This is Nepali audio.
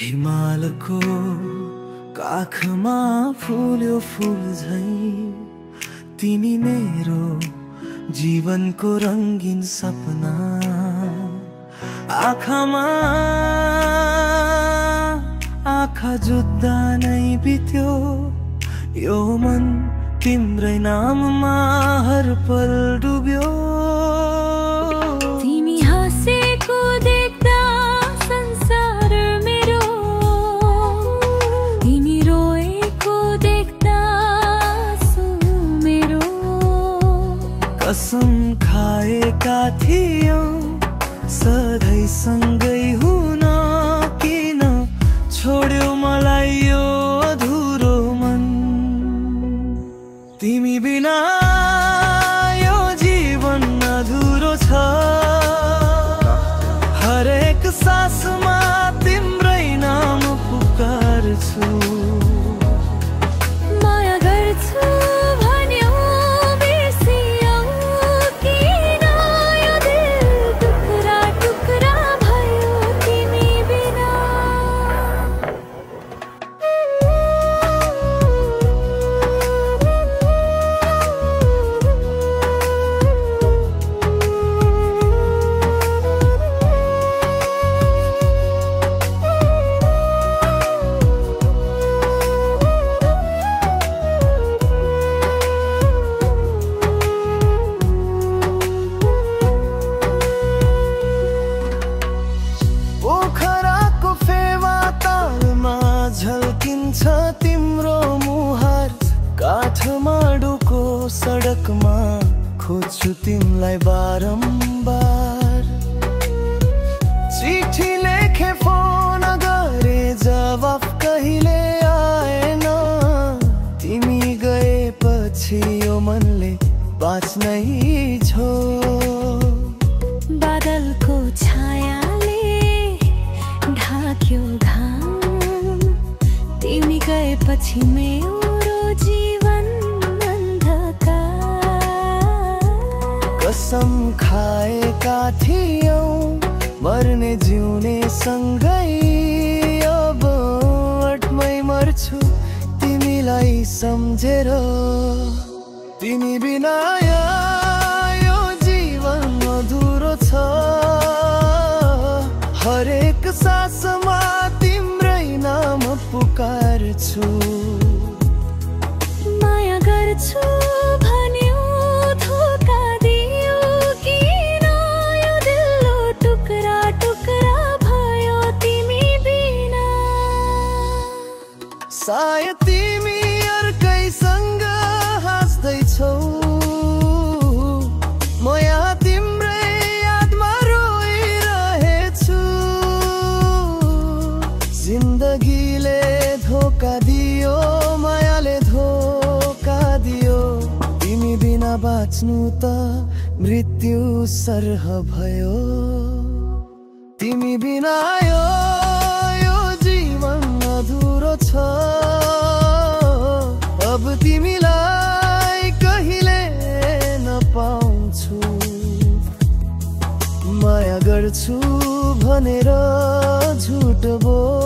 हिमालको काखमा फुल्यो फुल झै तिमी मेरो जीवनको रंगीन सपना आँखामा आँखा जुत्दा नै बित्यो यो मन तिम्रै नाममा हर पल डुब्यो तिमी हाँसेको देख्दा संसार मेरो तिमी रोएको देख्दा आँसु मेरो कसम खाएका थियौं सधैँ सँगै हुन किन छोड्यौ मलाई यो अधुरो मन तिमी बिना यो जीवन अधुरो छ हरेक सासमा तिम्रै नाम पुकार्छु माया गर्छु भन्यो बिर्सियौ किन यो दिल टुक्रा टुक्रा भयो तिमी बिना पोखराको फेवा तालमा झल्किन्छ तिम्रो मुहार काठमाडौँको सडकमा खोज्छु तिमीलाई बारम्बार चिठी लेखे फोन गरे जवाफ कहिले आएन तिमी गएपछि यो मनले बाँच्नै छो बादलको छायाले ढाक्यो घाम तिमी गएपछि मेरो जीवन अन्धकार कसम खाएका थियौं मर्ने जिउने सँगै अब अटमै मर्छु तिमीलाई सम्झेर तिमी बिना यो जीवन अधुरो छ हरेक सासमा तिम्रै नाम पुकार्छु माया गर्छु भन्यो धोका दियो किन यो दिल टुक्रा टुक्रा भयो तिमी बिना सायद तिमी अर्कैसँग हाँस्दैछौ म यहाँ तिम्रै यादमा रोइरहेछु जिन्दगीले धोका दियो मायाले धोका दियो तिमी बिना बाँच्नु त मृत्यु सरह भयो तिमी बिना यो जीवन अधुरो छ अब तिमीलाई कहिले नपाउँछु माया गर्छु भनेर झुट बोल